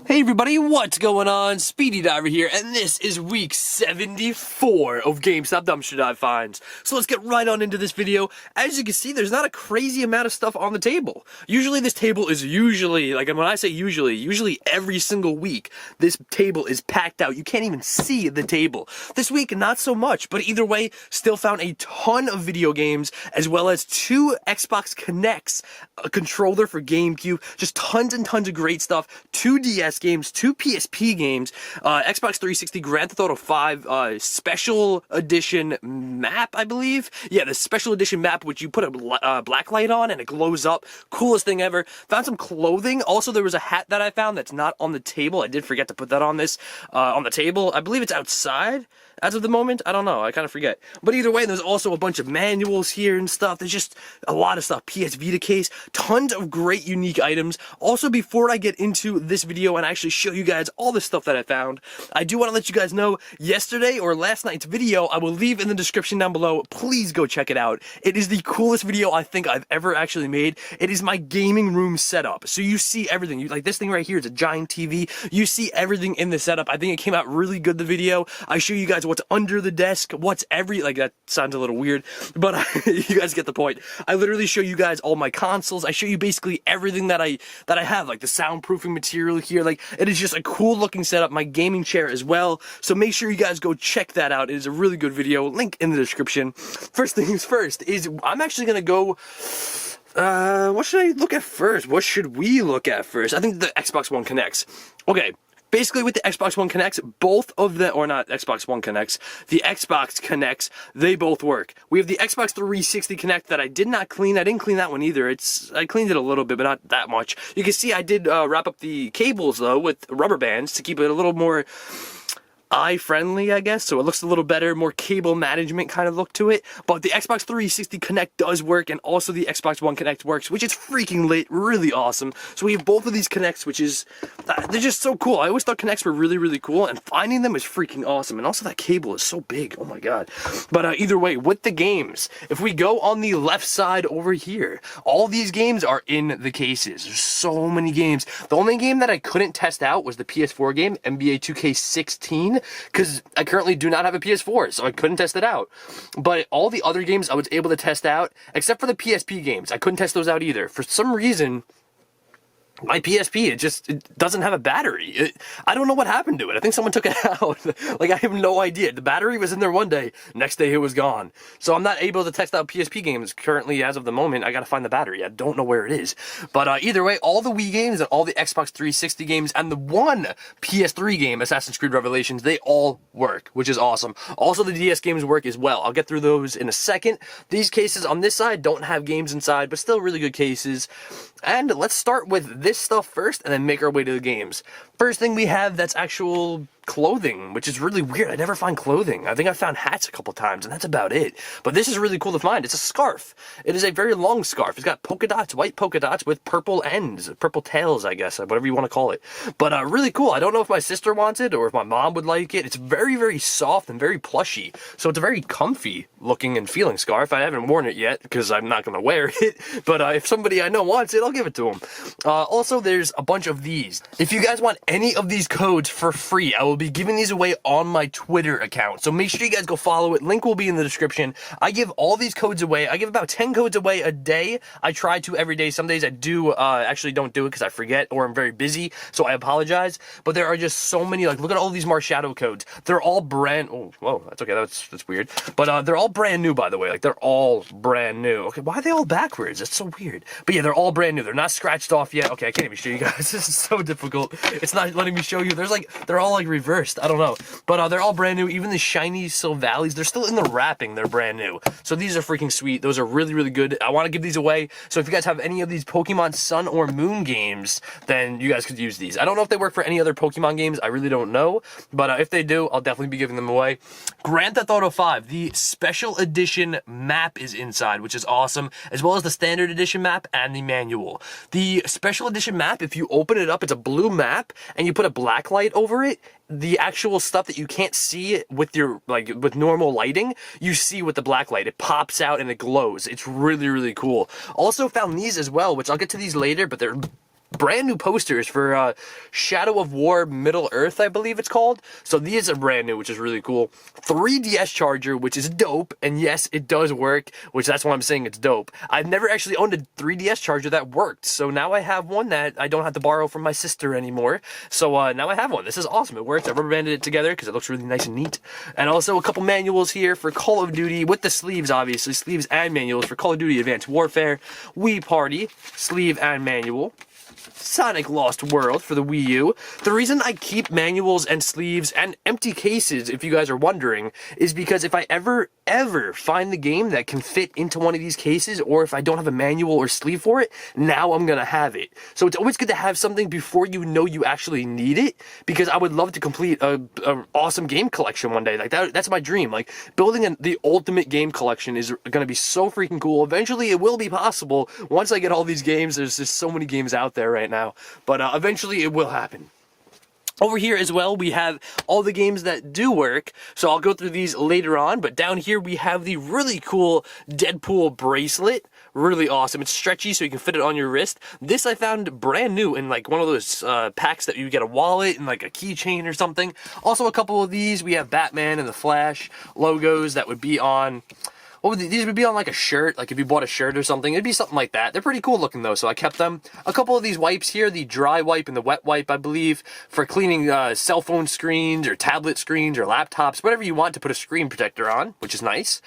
Hey everybody, what's going on? Speedy Diver here, and this is week 74 of Gamestop Dumb Shit I Finds. So let's get right on into this video. As you can see, there's not a crazy amount of stuff on the table. Usually this table is like when I say usually every single week, this table is packed out. You can't even see the table. This week, not so much, but either way, still found a ton of video games, as well as 2 Xbox Kinects, a controller for GameCube, just tons and tons of great stuff, 2 DS games, 2 PSP games, Xbox 360 Grand Theft Auto 5 special edition map, I believe. Yeah, the special edition map, which you put a black light on and it glows up. Coolest thing ever. Found some clothing. Also, there was a hat that I found that's not on the table. I did forget to put that on the table. I believe it's outside as of the moment. I don't know. I kind of forget. But either way, there's also a bunch of manuals here and stuff. There's just a lot of stuff. PS Vita case. Tons of great unique items. Also, before I get into this video and actually show you guys all the stuff that I found, I do want to let you guys know yesterday or last night's video, I will leave in the description down below. Please go check it out. It is the coolest video I think I've ever actually made. It is my gaming room setup. So you see everything. Like this thing right here is a giant TV. You see everything in the setup. I think it came out really good, the video. I show you guys what's under the desk, what's like that sounds a little weird, but you guys get the point. I literally show you guys all my consoles. I show you basically everything that I have, like the soundproofing material here. Like, it is just a cool looking setup. My gaming chair as well. So make sure you guys go check that out. It is a really good video. Link in the description. First things first is I'm actually gonna go. What should I look at first? What should we look at first? I think the Xbox One Kinects. Okay. Basically, with the Xbox One Kinects, both of the, or not Xbox One Kinects, the Xbox Kinects, they both work. We have the Xbox 360 Kinect that I did not clean. I didn't clean that one either. I cleaned it a little bit, but not that much. You can see I did wrap up the cables, though, with rubber bands to keep it a little more eye-friendly, I guess, so it looks a little better, more cable management kind of look to it. But the Xbox 360 Kinect does work, and also the Xbox One Kinect works, which is freaking lit, really awesome. So we have both of these Kinects, which is, they're just so cool. I always thought Kinects were really, really cool, and finding them is freaking awesome. And also that cable is so big, oh my god. But either way, with the games, if we go on the left side over here, all these games are in the cases. There's so many games. The only game that I couldn't test out was the PS4 game, NBA 2K16, because I currently do not have a PS4, so I couldn't test it out. But all the other games I was able to test out, except for the PSP games. I couldn't test those out either. For some reason, my PSP, it doesn't have a battery. I don't know what happened to it. I think someone took it out. Like, I have no idea. The battery was in there one day, next day it was gone. So I'm not able to test out PSP games currently as of the moment. I gotta find the battery. I don't know where it is. But either way, all the Wii games and all the Xbox 360 games and the one PS3 game, Assassin's Creed Revelations, they all work, which is awesome. Also, the DS games work as well. I'll get through those in a second. These cases on this side don't have games inside, but still really good cases. And let's start with this stuff first and then make our way to the games. First thing we have that's actual clothing, which is really weird. I never find clothing. I think I found hats a couple times, and that's about it. But this is really cool to find. It's a scarf. It is a very long scarf. It's got polka dots, white polka dots with purple ends, purple tails, I guess, whatever you want to call it. But really cool. I don't know if my sister wants it or if my mom would like it. It's very, very soft and very plushy. So it's a very comfy looking and feeling scarf. I haven't worn it yet because I'm not going to wear it. But if somebody I know wants it, I'll give it to them. Also, there's a bunch of these. If you guys want any of these codes for free, I will be giving these away on my Twitter account. So make sure you guys go follow it. Link will be in the description. I give all these codes away. I give about 10 codes away a day. I try to every day. Some days I do actually don't do it because I forget or I'm very busy. So I apologize. But there are just so many. Like, look at all these Marshadow codes. They're all brand. Oh, whoa, that's okay. That's weird. But they're all brand new, by the way. Like, they're all brand new. Okay, why are they all backwards? That's so weird. But yeah, they're all brand new. They're not scratched off yet. Okay, I can't even show you guys. This is so difficult. It's not letting me show you. They're all like reversed. I don't know. But they're all brand new. Even the shiny Silvallis, they're still in the wrapping. They're brand new. So these are freaking sweet. Those are really, really good. I want to give these away. So if you guys have any of these Pokemon Sun or Moon games, then you guys could use these. I don't know if they work for any other Pokemon games. I really don't know. But if they do, I'll definitely be giving them away. Grand Theft Auto 5, the special edition map is inside, which is awesome, as well as the standard edition map and the manual. The special edition map, if you open it up, it's a blue map, and you put a black light over it. The actual stuff that you can't see with your, with normal lighting, you see with the black light. It pops out and it glows. It's really, really cool. Also found these as well, which I'll get to these later, but they're brand new posters for Shadow of War Middle Earth, I believe it's called. So these are brand new, which is really cool. 3DS charger, which is dope, and yes, it does work, which that's why I'm saying it's dope. I've never actually owned a 3DS charger that worked, so now I have one that I don't have to borrow from my sister anymore. So now I have one. This is awesome. It works. I rubber banded it together because it looks really nice and neat. And also a couple manuals here for Call of Duty with the sleeves, obviously, sleeves and manuals for Call of Duty Advanced Warfare, Wii Party, sleeve and manual. Sonic Lost World for the Wii U. The reason I keep manuals and sleeves and empty cases, if you guys are wondering, is because if I ever find the game that can fit into one of these cases, or if I don't have a manual or sleeve for it, now I'm gonna have it. So it's always good to have something before you know you actually need it, because I would love to complete a awesome game collection one day. Like that's my dream. Like building the ultimate game collection is gonna be so freaking cool. Eventually it will be possible once I get all these games. There's just so many games out there right now, but eventually it will happen. Over here as well, we have all the games that do work, so I'll go through these later on, but down here we have the really cool Deadpool Bracelet. Really awesome. It's stretchy, so you can fit it on your wrist. This I found brand new in like one of those packs that you get a wallet and like a keychain or something. Also a couple of these, we have Batman and the Flash logos that would be on... these would be on like a shirt, like if you bought a shirt or something, it'd be something like that. They're pretty cool looking though, so I kept them. A couple of these wipes here, the dry wipe and the wet wipe, I believe, for cleaning cell phone screens or tablet screens or laptops, whatever you want to put a screen protector on, which is nice.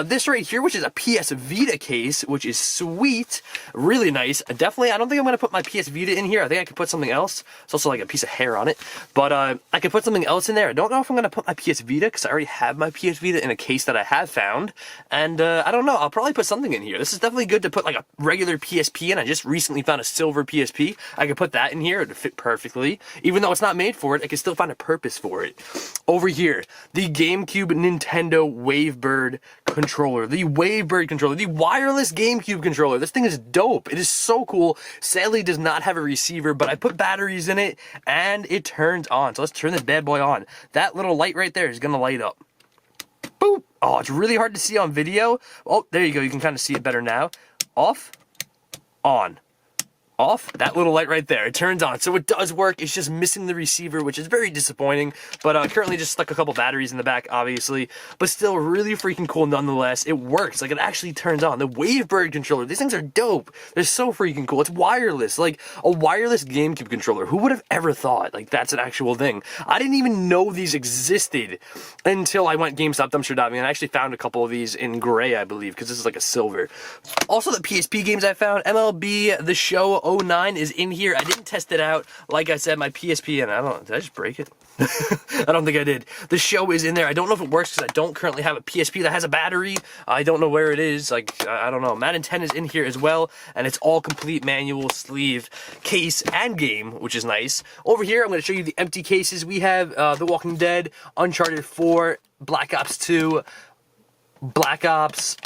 This right here, which is a PS Vita case, which is sweet, really nice. Definitely, I don't think I'm going to put my PS Vita in here. I think I could put something else. It's also like a piece of hair on it, but I could put something else in there. I don't know if I'm going to put my PS Vita, because I already have my PS Vita in a case that I have found. And I don't know, I'll probably put something in here. This is definitely good to put like a regular PSP in. I just recently found a silver PSP. I could put that in here. It would fit perfectly. Even though it's not made for it, I can still find a purpose for it. Over here, the GameCube Nintendo Wavebird controller. The Wavebird controller. The wireless GameCube controller. This thing is dope. It is so cool. Sadly, it does not have a receiver, but I put batteries in it and it turns on. So let's turn this bad boy on. That little light right there is going to light up. Boop. Oh, it's really hard to see on video. Oh, there you go. You can kind of see it better now. Off. On. Off. That little light right there. It turns on. So it does work. It's just missing the receiver, which is very disappointing. But currently just stuck a couple batteries in the back, obviously. But still really freaking cool nonetheless. It works. Like, it actually turns on. The Wavebird controller. These things are dope. They're so freaking cool. It's wireless. Like, a wireless GameCube controller. Who would have ever thought, like, that's an actual thing? I didn't even know these existed until I went Gamestop dumpster diving. And I actually found a couple of these in gray, I believe, because this is like a silver. Also, the PSP games I found. MLB The Show 09 is in here. I didn't test it out. Like I said, my PSP, and did I just break it? I don't think I did. The Show is in there. I don't know if it works because I don't currently have a PSP that has a battery. I don't know where it is. Like, I don't know. Madden 10 is in here as well, and it's all complete manual, sleeve, case, and game, which is nice. Over here, I'm going to show you the empty cases. We have The Walking Dead, Uncharted 4, Black Ops 2, Black Ops,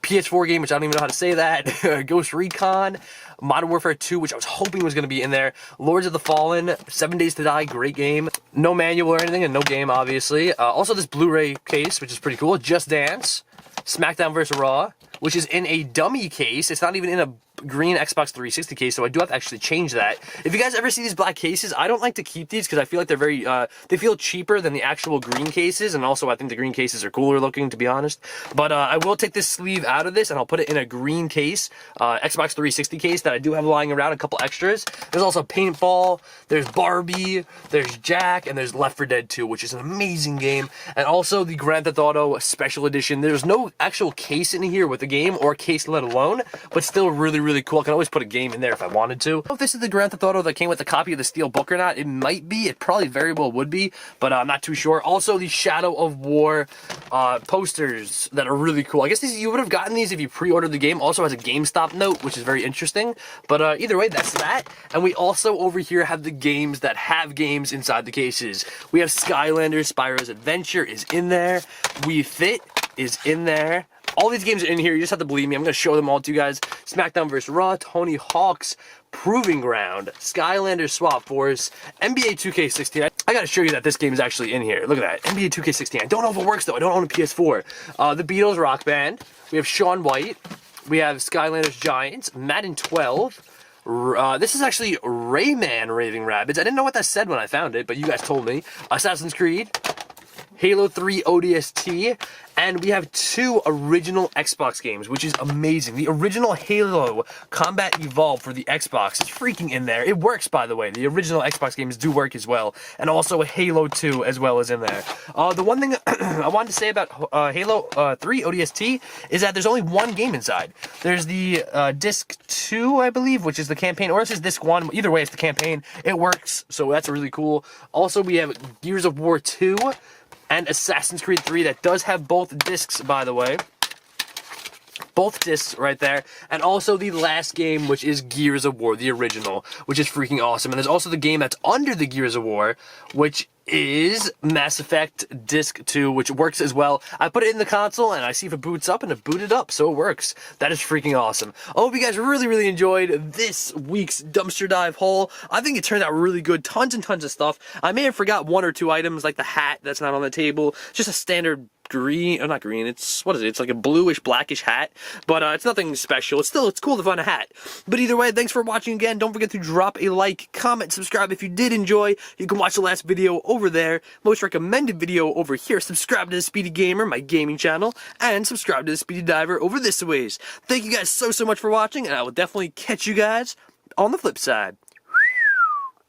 PS4 game, which I don't even know how to say that, Ghost Recon, Modern Warfare 2, which I was hoping was going to be in there, Lords of the Fallen, 7 Days to Die, great game, no manual or anything, and no game, obviously. Also this Blu-ray case, which is pretty cool, Just Dance, SmackDown vs. Raw, which is in a dummy case. It's not even in a green Xbox 360 case, so I do have to actually change that. If you guys ever see these black cases, I don't like to keep these because I feel like they're very, they feel cheaper than the actual green cases, and also I think the green cases are cooler looking, to be honest. But I will take this sleeve out of this, and I'll put it in a green case, Xbox 360 case that I do have lying around, a couple extras. There's also Paintball, there's Barbie, there's Jack, and there's Left 4 Dead 2, which is an amazing game, and also the Grand Theft Auto Special Edition. There's no actual case in here with the game, or case let alone, but still really cool. I can always put a game in there if I wanted to. I don't know if this is the Grand Theft Auto that came with a copy of the Steel Book or not. It might be. It probably very well would be, but I'm not too sure. Also, the Shadow of War posters that are really cool. I guess you would have gotten these if you pre-ordered the game. Also has a GameStop note, which is very interesting. But either way, that's that. And we also over here have the games that have games inside the cases. We have Skylanders, Spyro's Adventure is in there. We Fit is in there. All these games are in here. You just have to believe me. I'm going to show them all to you guys. SmackDown vs. Raw, Tony Hawk's Proving Ground, Skylanders Swap Force, NBA 2K16. I got to show you that this game is actually in here. Look at that. NBA 2K16. I don't know if it works, though. I don't own a PS4. The Beatles Rock Band. We have Shaun White. We have Skylanders Giants, Madden 12, This is actually Rayman Raving Rabbids. I didn't know what that said when I found it, but you guys told me. Assassin's Creed, Halo 3 ODST, and we have 2 original Xbox games, which is amazing. The original Halo Combat Evolved for the Xbox is freaking in there. It works, by the way. The original Xbox games do work as well, and also Halo 2 as well is in there. The one thing I wanted to say about Halo 3 ODST is that there's only one game inside. There's the Disc 2, I believe, which is the campaign, or this is Disc 1. Either way, it's the campaign. It works, so that's really cool. Also, we have Gears of War 2, and Assassin's Creed 3 that does have both discs, by the way. Both discs right there. And also the last game, which is Gears of War, the original, which is freaking awesome. And there's also the game that's under the Gears of War, which is Mass Effect Disc 2, which works as well. I put it in the console, and I see if it boots up, and it booted up, so it works. That is freaking awesome. I hope you guys really enjoyed this week's dumpster dive haul. I think it turned out really good. Tons and tons of stuff. I may have forgot 1 or 2 items, like the hat that's not on the table. Just a standard green, or not green, it's, what is it? It's like a bluish, blackish hat, but it's nothing special. It's cool to find a hat. But either way, thanks for watching again. Don't forget to drop a like, comment, subscribe if you did enjoy. You can watch the last video over there, most recommended video over here. Subscribe to the Speedy Gamer, my gaming channel, and subscribe to the Speedy Diver over this ways. Thank you guys so much for watching, and I will definitely catch you guys on the flip side.